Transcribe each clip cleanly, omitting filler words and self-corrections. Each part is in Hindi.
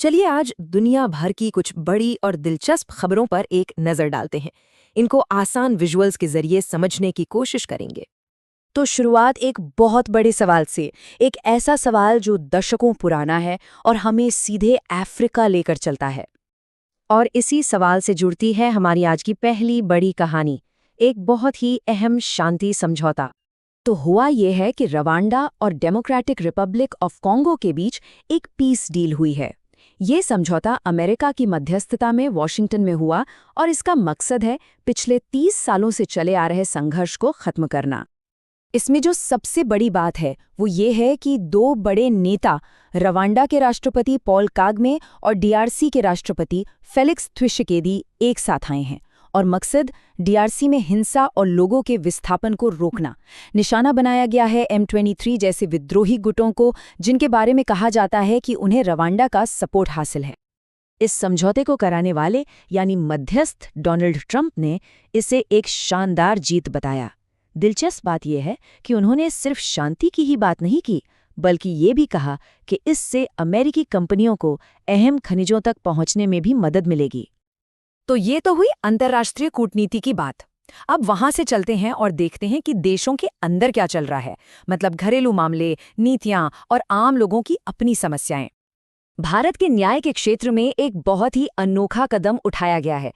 चलिए आज दुनिया भर की कुछ बड़ी और दिलचस्प खबरों पर एक नज़र डालते हैं। इनको आसान विजुअल्स के जरिए समझने की कोशिश करेंगे। तो शुरुआत एक बहुत बड़े सवाल से, एक ऐसा सवाल जो दशकों पुराना है और हमें सीधे अफ्रीका लेकर चलता है। और इसी सवाल से जुड़ती है हमारी आज की पहली बड़ी कहानी, एक बहुत ही अहम शांति समझौता। तो हुआ ये है कि रवांडा और डेमोक्रेटिक रिपब्लिक ऑफ कॉन्गो के बीच एक पीस डील हुई है। ये समझौता अमेरिका की मध्यस्थता में वॉशिंगटन में हुआ और इसका मकसद है पिछले 30 सालों से चले आ रहे संघर्ष को खत्म करना। इसमें जो सबसे बड़ी बात है वो ये है कि दो बड़े नेता, रवांडा के राष्ट्रपति पॉल कागमे और डीआरसी के राष्ट्रपति फेलिक्स त्शिसेकेदी, एक साथ आए हैं और मकसद डीआरसी में हिंसा और लोगों के विस्थापन को रोकना। निशाना बनाया गया है M23 जैसे विद्रोही गुटों को, जिनके बारे में कहा जाता है कि उन्हें रवांडा का सपोर्ट हासिल है। इस समझौते को कराने वाले यानी मध्यस्थ डोनाल्ड ट्रंप ने इसे एक शानदार जीत बताया। दिलचस्प बात यह है कि उन्होंने सिर्फ शांति की ही बात नहीं की, बल्कि ये भी कहा कि इससे अमेरिकी कंपनियों को अहम खनिजों तक पहुंचने में भी मदद मिलेगी। तो ये तो हुई अंतर्राष्ट्रीय कूटनीति की बात। अब वहां से चलते हैं और देखते हैं कि देशों के अंदर क्या चल रहा है, मतलब घरेलू मामले, नीतियां और आम लोगों की अपनी समस्याएं। भारत के न्याय के क्षेत्र में एक बहुत ही अनोखा कदम उठाया गया है।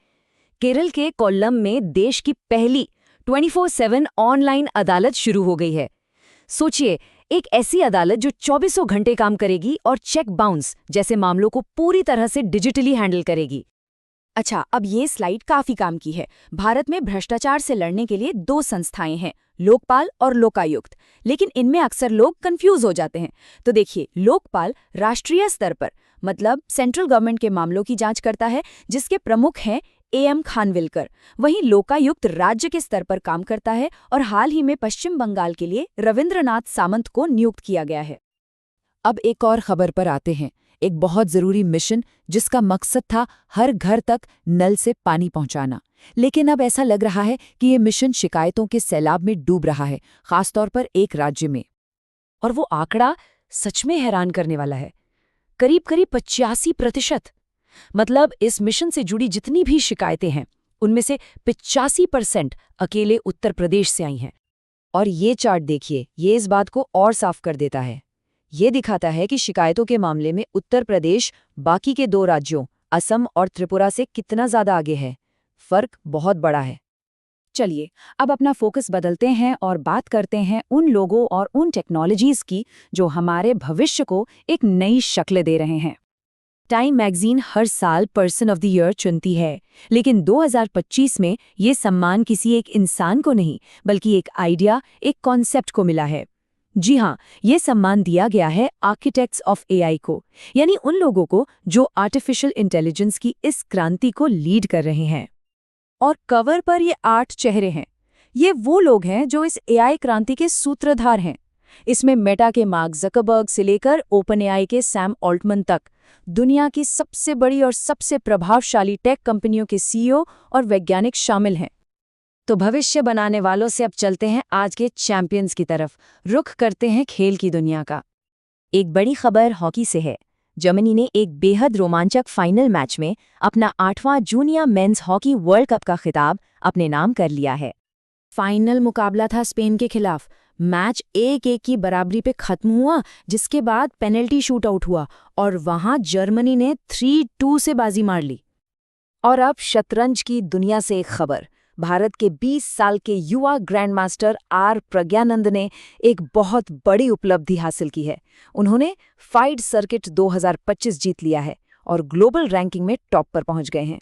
केरल के कोल्लम में देश की पहली 24/7 ऑनलाइन अदालत शुरू हो गई है। सोचिए, एक ऐसी अदालत जो 24 घंटे काम करेगी और चेक बाउंस जैसे मामलों को पूरी तरह से डिजिटली हैंडल करेगी। अच्छा, अब ये स्लाइड काफी काम की है। भारत में भ्रष्टाचार से लड़ने के लिए दो संस्थाएं हैं, लोकपाल और लोकायुक्त। लेकिन इनमें अक्सर लोग कंफ्यूज हो जाते हैं। तो देखिए, लोकपाल राष्ट्रीय स्तर पर, मतलब सेंट्रल गवर्नमेंट के मामलों की जांच करता है, जिसके प्रमुख हैं AM खानविलकर। वहीं लोकायुक्त राज्य के स्तर पर काम करता है और हाल ही में पश्चिम बंगाल के लिए रविंद्रनाथ सामंत को नियुक्त किया गया है। अब एक और खबर पर आते हैं, एक बहुत जरूरी मिशन जिसका मकसद था हर घर तक नल से पानी पहुंचाना। लेकिन अब ऐसा लग रहा है कि ये मिशन शिकायतों के सैलाब में डूब रहा है, खासतौर पर एक राज्य में। और वो आंकड़ा सच में हैरान करने वाला है, करीब 85%। मतलब इस मिशन से जुड़ी जितनी भी शिकायतें हैं, उनमें से 85% अकेले उत्तर प्रदेश से आई हैं। और ये चार्ट देखिए, ये इस बात को और साफ कर देता है। ये दिखाता है कि शिकायतों के मामले में उत्तर प्रदेश बाकी के दो राज्यों असम और त्रिपुरा से कितना ज्यादा आगे है। फर्क बहुत बड़ा है। चलिए, अब अपना फोकस बदलते हैं और बात करते हैं उन लोगों और उन टेक्नोलॉजीज की जो हमारे भविष्य को एक नई शक्ल दे रहे हैं। टाइम मैगजीन हर साल पर्सन ऑफ द ईयर चुनती है, लेकिन 2025 में ये सम्मान किसी एक इंसान को नहीं, बल्कि एक आइडिया, एक कॉन्सेप्ट को मिला है। जी हाँ, ये सम्मान दिया गया है आर्किटेक्ट्स ऑफ AI को, यानी उन लोगों को जो आर्टिफिशियल इंटेलिजेंस की इस क्रांति को लीड कर रहे हैं। और कवर पर ये 8 चेहरे हैं। ये वो लोग हैं जो इस AI क्रांति के सूत्रधार हैं। इसमें मेटा के मार्क ज़करबर्ग से लेकर OpenAI के सैम ऑल्टमन तक दुनिया की सबसे बड़ी और सबसे प्रभावशाली टेक कंपनियों के CEO और वैज्ञानिक शामिल हैं। तो भविष्य बनाने वालों से अब चलते हैं आज के चैंपियंस की तरफ, रुख करते हैं खेल की दुनिया का। एक बड़ी खबर हॉकी से है। जर्मनी ने एक बेहद रोमांचक फाइनल मैच में अपना 8वां junior men's hockey world cup का खिताब अपने नाम कर लिया है। फाइनल मुकाबला था स्पेन के खिलाफ। मैच 1-1 की बराबरी पे खत्म हुआ, जिसके बाद पेनल्टी शूट आउट हुआ और वहां जर्मनी ने 3-2 से बाजी मार ली। और अब शतरंज की दुनिया से एक खबर। भारत के 20 साल के युवा ग्रैंडमास्टर R प्रज्ञानंद ने एक बहुत बड़ी उपलब्धि हासिल की है। उन्होंने फाइड सर्किट 2025 जीत लिया है और ग्लोबल रैंकिंग में टॉप पर पहुंच गए हैं।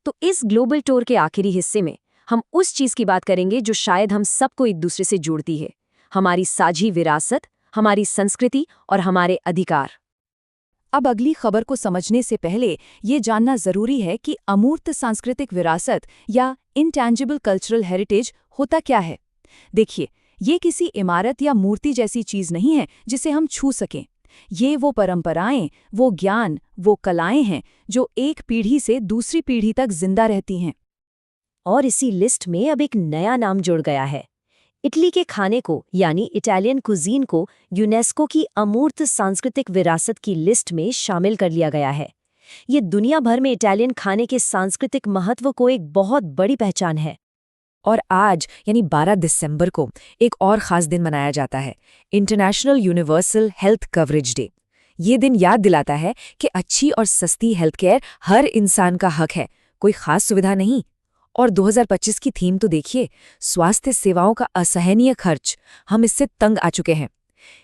तो इस ग्लोबल टूर के आखिरी हिस्से में हम उस चीज की बात करेंगे जो शायद हम सबको एक दूसरे से जोड़ती है, हमारी साझी विरासत, हमारी संस्कृति और हमारे अधिकार। अब अगली खबर को समझने से पहले ये जानना जरूरी है कि अमूर्त सांस्कृतिक विरासत या इंटैंजिबल कल्चरल हेरिटेज होता क्या है। देखिए, ये किसी इमारत या मूर्ति जैसी चीज नहीं है जिसे हम छू सकें। ये वो परंपराएं, वो ज्ञान, वो कलाएं हैं जो एक पीढ़ी से दूसरी पीढ़ी तक जिंदा रहती हैं। और इसी लिस्ट में अब एक नया नाम जुड़ गया है, इटली के खाने को यानी इटालियन कुजीन को यूनेस्को की अमूर्त सांस्कृतिक विरासत की लिस्ट में शामिल कर लिया गया है। ये दुनिया भर में इटालियन खाने के सांस्कृतिक महत्व को एक बहुत बड़ी पहचान है। और आज यानी 12 दिसंबर को एक और ख़ास दिन मनाया जाता है, international universal health coverage day. ये दिन याद दिलाता है कि अच्छी और सस्ती हेल्थ केयर हर इंसान का हक है, कोई ख़ास सुविधा नहीं। और 2025 की थीम तो देखिए, स्वास्थ्य सेवाओं का असहनीय खर्च। हम इससे तंग आ चुके हैं।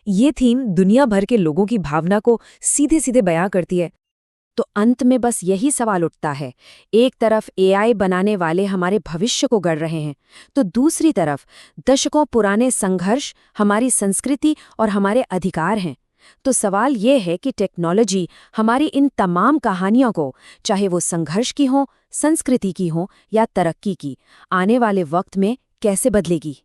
ये थीम दुनिया भर के लोगों की भावना को सीधे सीधे बयां करती है। तो अंत में बस यही सवाल उठता है, एक तरफ एआई बनाने वाले हमारे भविष्य को गढ़ रहे हैं, तो दूसरी तरफ दशकों पुराने संघर्ष, हमारी संस्कृति और हमारे अधिकार हैं। तो सवाल ये है कि टेक्नोलॉजी हमारी इन तमाम कहानियों को, चाहे वो संघर्ष की हो, संस्कृति की हो या तरक्की की, आने वाले वक्त में कैसे बदलेगी।